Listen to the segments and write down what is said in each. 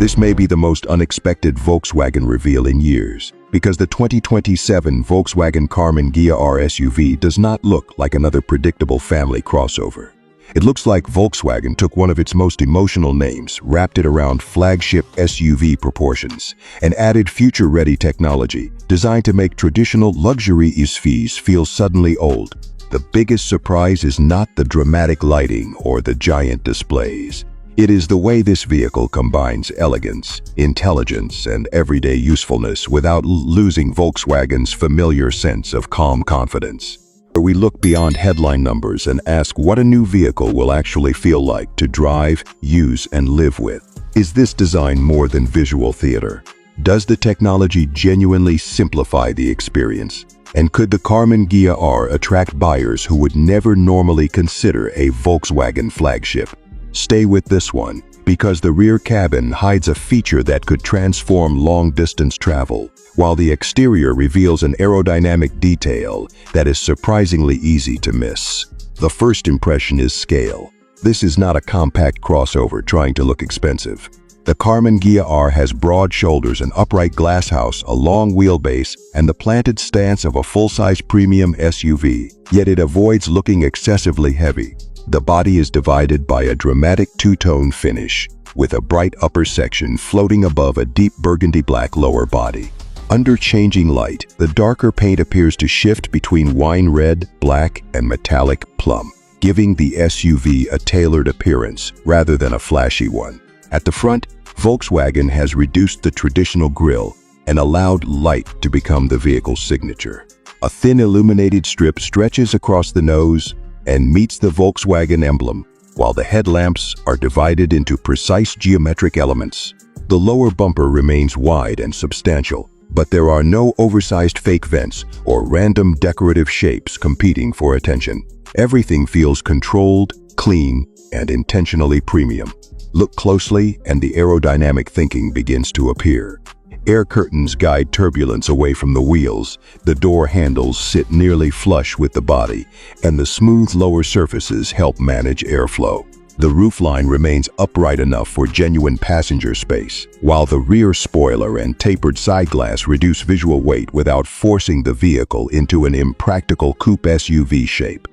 This may be the most unexpected Volkswagen reveal in years, because the 2027 Volkswagen Karmann Ghia-R SUV does not look like another predictable family crossover. It looks like Volkswagen took one of its most emotional names, wrapped it around flagship SUV proportions, and added future-ready technology designed to make traditional luxury SUVs feel suddenly old. The biggest surprise is not the dramatic lighting or the giant displays. It is the way this vehicle combines elegance, intelligence, and everyday usefulness without losing Volkswagen's familiar sense of calm confidence. We look beyond headline numbers and ask what a new vehicle will actually feel like to drive, use, and live with. Is this design more than visual theater? Does the technology genuinely simplify the experience? And could the Karmann Ghia-R attract buyers who would never normally consider a Volkswagen flagship? Stay with this one, because the rear cabin hides a feature that could transform long-distance travel, while the exterior reveals an aerodynamic detail that is surprisingly easy to miss. The first impression is scale. This is not a compact crossover trying to look expensive. The Karmann Ghia-R has broad shoulders, an upright glasshouse, a long wheelbase, and the planted stance of a full-size premium SUV, yet it avoids looking excessively heavy. The body is divided by a dramatic two-tone finish, with a bright upper section floating above a deep burgundy black lower body. Under changing light, the darker paint appears to shift between wine red, black, and metallic plum, giving the SUV a tailored appearance rather than a flashy one. At the front, Volkswagen has reduced the traditional grille and allowed light to become the vehicle's signature. A thin illuminated strip stretches across the nose and meets the Volkswagen emblem, while the headlamps are divided into precise geometric elements. The lower bumper remains wide and substantial, but there are no oversized fake vents or random decorative shapes competing for attention. Everything feels controlled, clean, and intentionally premium. Look closely and the aerodynamic thinking begins to appear. Air curtains guide turbulence away from the wheels, the door handles sit nearly flush with the body, and the smooth lower surfaces help manage airflow. The roofline remains upright enough for genuine passenger space, while the rear spoiler and tapered side glass reduce visual weight without forcing the vehicle into an impractical coupe SUV shape.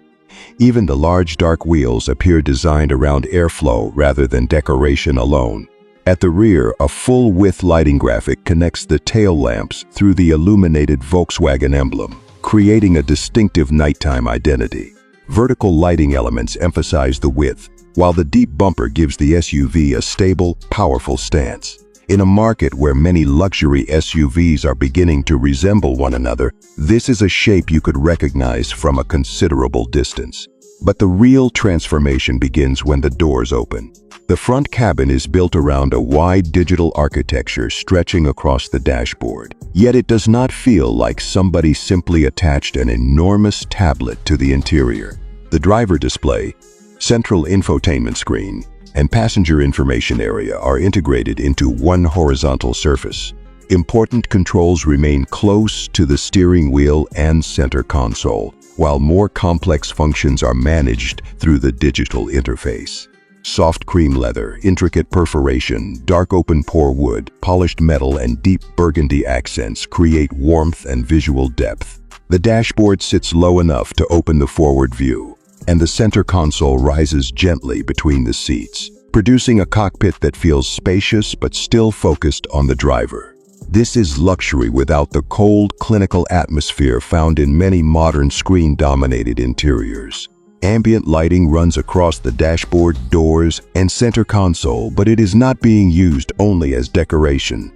Even the large dark wheels appear designed around airflow rather than decoration alone. At the rear, a full-width lighting graphic connects the tail lamps through the illuminated Volkswagen emblem, creating a distinctive nighttime identity. Vertical lighting elements emphasize the width, while the deep bumper gives the SUV a stable, powerful stance. In a market where many luxury SUVs are beginning to resemble one another, this is a shape you could recognize from a considerable distance. But the real transformation begins when the doors open. The front cabin is built around a wide digital architecture stretching across the dashboard. Yet it does not feel like somebody simply attached an enormous tablet to the interior. The driver display, central infotainment screen, and passenger information area are integrated into one horizontal surface. Important controls remain close to the steering wheel and center console, while more complex functions are managed through the digital interface. Soft cream leather, intricate perforation, dark open pore wood, polished metal, and deep burgundy accents create warmth and visual depth. The dashboard sits low enough to open the forward view, and the center console rises gently between the seats, producing a cockpit that feels spacious but still focused on the driver. This is luxury without the cold, clinical atmosphere found in many modern screen-dominated interiors. Ambient lighting runs across the dashboard, doors, and center console, but it is not being used only as decoration.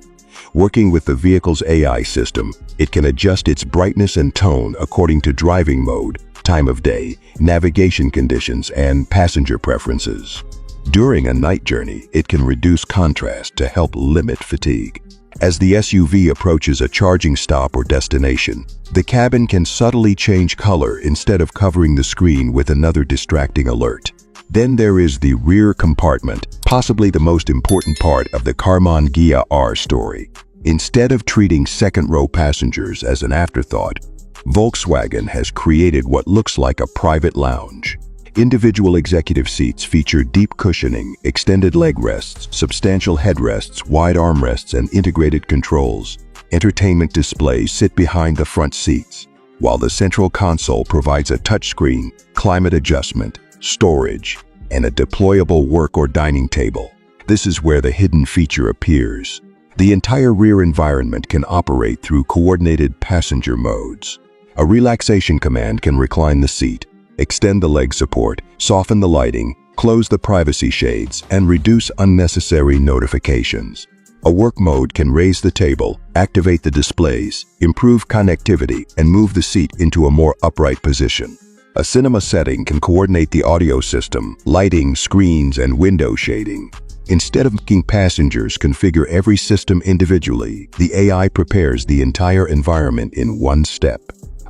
Working with the vehicle's AI system, it can adjust its brightness and tone according to driving mode, time of day, navigation conditions, and passenger preferences. During a night journey, it can reduce contrast to help limit fatigue. As the SUV approaches a charging stop or destination, the cabin can subtly change color instead of covering the screen with another distracting alert. Then there is the rear compartment, possibly the most important part of the Karmann Ghia-R story. Instead of treating second-row passengers as an afterthought, Volkswagen has created what looks like a private lounge. Individual executive seats feature deep cushioning, extended leg rests, substantial headrests, wide armrests, and integrated controls. Entertainment displays sit behind the front seats, while the central console provides a touchscreen, climate adjustment, storage, and a deployable work or dining table. This is where the hidden feature appears. The entire rear environment can operate through coordinated passenger modes. A relaxation command can recline the seat, extend the leg support, soften the lighting, close the privacy shades, and reduce unnecessary notifications. A work mode can raise the table, activate the displays, improve connectivity, and move the seat into a more upright position. A cinema setting can coordinate the audio system, lighting, screens, and window shading. Instead of making passengers configure every system individually, the AI prepares the entire environment in one step.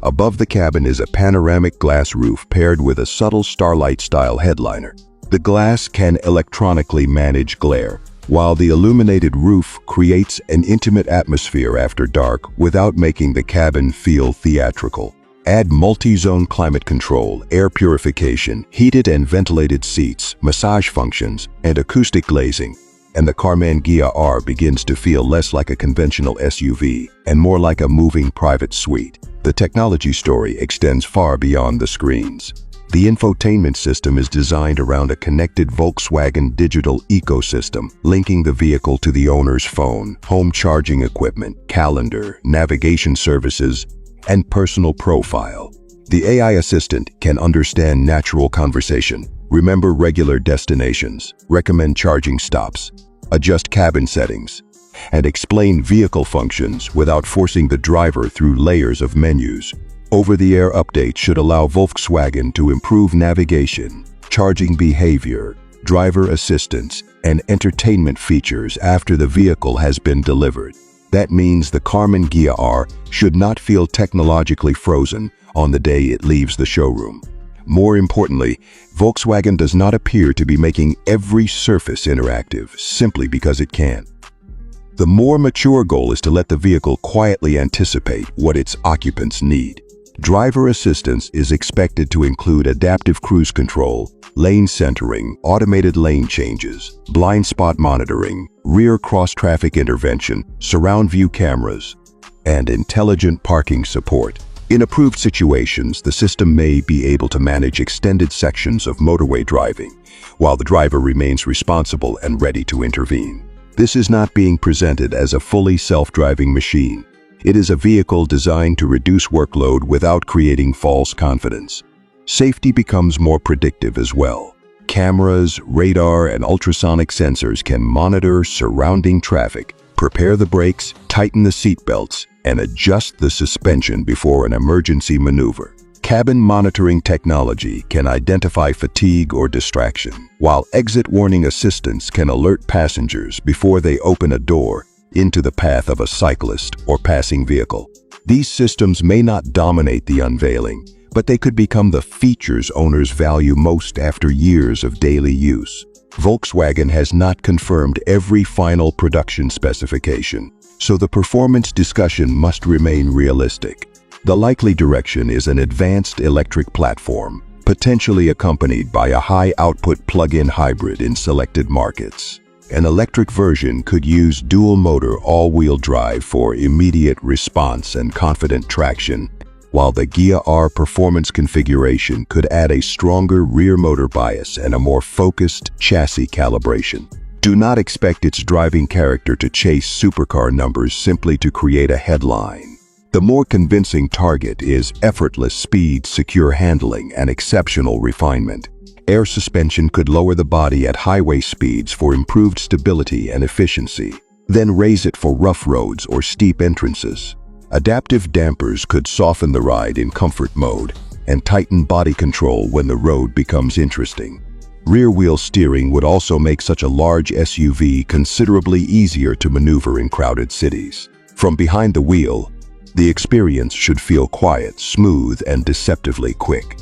Above the cabin is a panoramic glass roof paired with a subtle starlight-style headliner. The glass can electronically manage glare, while the illuminated roof creates an intimate atmosphere after dark without making the cabin feel theatrical. Add multi-zone climate control, air purification, heated and ventilated seats, massage functions, and acoustic glazing, and the Karmann Ghia-R begins to feel less like a conventional SUV and more like a moving private suite. The technology story extends far beyond the screens. The infotainment system is designed around a connected Volkswagen digital ecosystem, linking the vehicle to the owner's phone, home charging equipment, calendar, navigation services, and personal profile. The AI assistant can understand natural conversation, remember regular destinations, recommend charging stops, adjust cabin settings, and explain vehicle functions without forcing the driver through layers of menus. Over-the-air updates should allow Volkswagen to improve navigation, charging behavior, driver assistance, and entertainment features after the vehicle has been delivered. That means the Karmann Ghia-R should not feel technologically frozen on the day it leaves the showroom. More importantly, Volkswagen does not appear to be making every surface interactive simply because it can. The more mature goal is to let the vehicle quietly anticipate what its occupants need. Driver assistance is expected to include adaptive cruise control, lane centering, automated lane changes, blind spot monitoring, rear cross-traffic intervention, surround view cameras, and intelligent parking support. In approved situations, the system may be able to manage extended sections of motorway driving, while the driver remains responsible and ready to intervene. This is not being presented as a fully self-driving machine. It is a vehicle designed to reduce workload without creating false confidence. Safety becomes more predictive as well. Cameras, radar, and ultrasonic sensors can monitor surrounding traffic, prepare the brakes, tighten the seat belts, and adjust the suspension before an emergency maneuver. Cabin monitoring technology can identify fatigue or distraction, while exit warning assistance can alert passengers before they open a door into the path of a cyclist or passing vehicle. These systems may not dominate the unveiling, but they could become the features owners value most after years of daily use. Volkswagen has not confirmed every final production specification, so the performance discussion must remain realistic. The likely direction is an advanced electric platform, potentially accompanied by a high-output plug-in hybrid in selected markets. An electric version could use dual-motor all-wheel drive for immediate response and confident traction, while the Ghia-R performance configuration could add a stronger rear motor bias and a more focused chassis calibration. Do not expect its driving character to chase supercar numbers simply to create a headline. The more convincing target is effortless speed, secure handling, and exceptional refinement. Air suspension could lower the body at highway speeds for improved stability and efficiency, then raise it for rough roads or steep entrances. Adaptive dampers could soften the ride in comfort mode and tighten body control when the road becomes interesting. Rear-wheel steering would also make such a large SUV considerably easier to maneuver in crowded cities. From behind the wheel, the experience should feel quiet, smooth, and deceptively quick.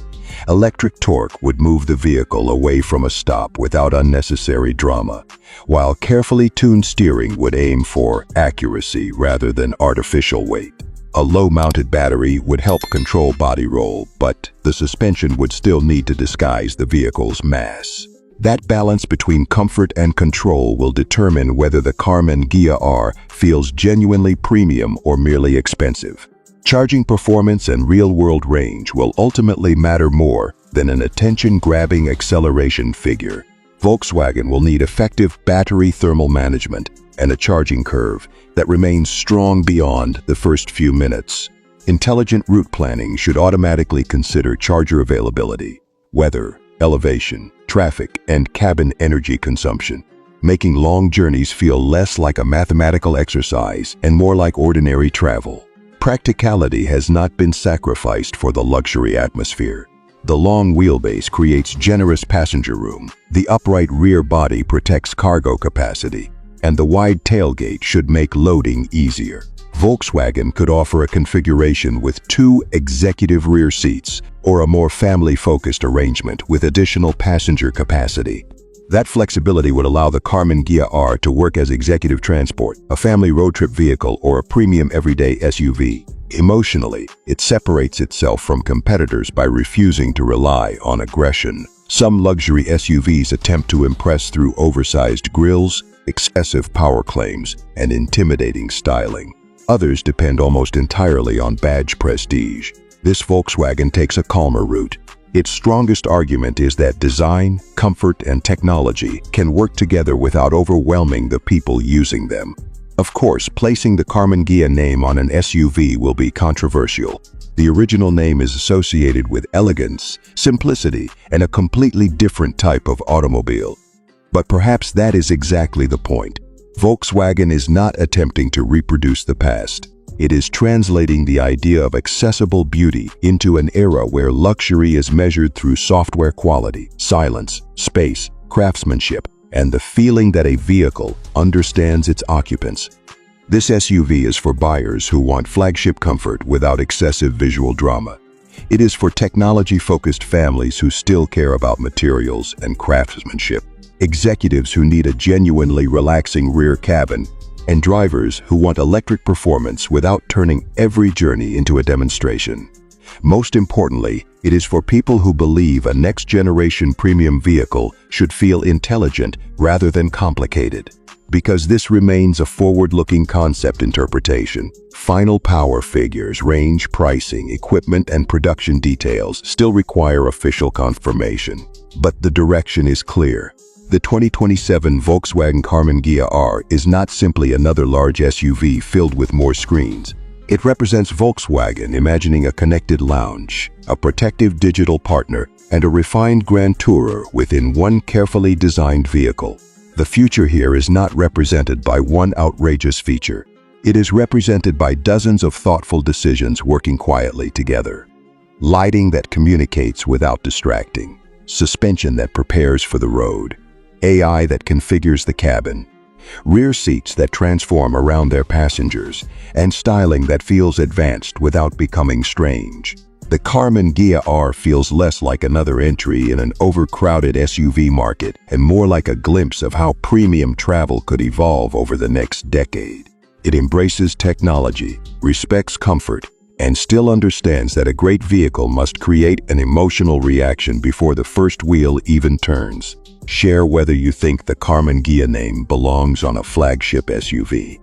Electric torque would move the vehicle away from a stop without unnecessary drama, while carefully tuned steering would aim for accuracy rather than artificial weight. A low-mounted battery would help control body roll, but the suspension would still need to disguise the vehicle's mass. That balance between comfort and control will determine whether the Karmann Ghia-R feels genuinely premium or merely expensive. Charging performance and real-world range will ultimately matter more than an attention-grabbing acceleration figure. Volkswagen will need effective battery thermal management and a charging curve that remains strong beyond the first few minutes. Intelligent route planning should automatically consider charger availability, weather, elevation, traffic, and cabin energy consumption, making long journeys feel less like a mathematical exercise and more like ordinary travel. Practicality has not been sacrificed for the luxury atmosphere. The long wheelbase creates generous passenger room, the upright rear body protects cargo capacity, and the wide tailgate should make loading easier. Volkswagen could offer a configuration with 2 executive rear seats or a more family-focused arrangement with additional passenger capacity. That flexibility would allow the Karmann Ghia-R to work as executive transport, a family road trip vehicle, or a premium everyday SUV. Emotionally, it separates itself from competitors by refusing to rely on aggression. Some luxury SUVs attempt to impress through oversized grilles, excessive power claims, and intimidating styling. Others depend almost entirely on badge prestige. This Volkswagen takes a calmer route. Its strongest argument is that design, comfort, and technology can work together without overwhelming the people using them. Of course, placing the Karmann Ghia name on an SUV will be controversial. The original name is associated with elegance, simplicity, and a completely different type of automobile. But perhaps that is exactly the point. Volkswagen is not attempting to reproduce the past. It is translating the idea of accessible beauty into an era where luxury is measured through software quality, silence, space, craftsmanship, and the feeling that a vehicle understands its occupants. This SUV is for buyers who want flagship comfort without excessive visual drama. It is for technology-focused families who still care about materials and craftsmanship, executives who need a genuinely relaxing rear cabin, and drivers who want electric performance without turning every journey into a demonstration. Most importantly, it is for people who believe a next-generation premium vehicle should feel intelligent rather than complicated. Because this remains a forward-looking concept interpretation, final power figures, range, pricing, equipment, and production details still require official confirmation. But the direction is clear. The 2027 Volkswagen Karmann Ghia-R is not simply another large SUV filled with more screens. It represents Volkswagen imagining a connected lounge, a protective digital partner, and a refined grand tourer within one carefully designed vehicle. The future here is not represented by one outrageous feature. It is represented by dozens of thoughtful decisions working quietly together. Lighting that communicates without distracting, suspension that prepares for the road, AI that configures the cabin, rear seats that transform around their passengers, and styling that feels advanced without becoming strange. The Karmann Ghia-R feels less like another entry in an overcrowded SUV market and more like a glimpse of how premium travel could evolve over the next decade. It embraces technology, respects comfort, and still understands that a great vehicle must create an emotional reaction before the first wheel even turns. Share whether you think the Karmann Ghia name belongs on a flagship SUV.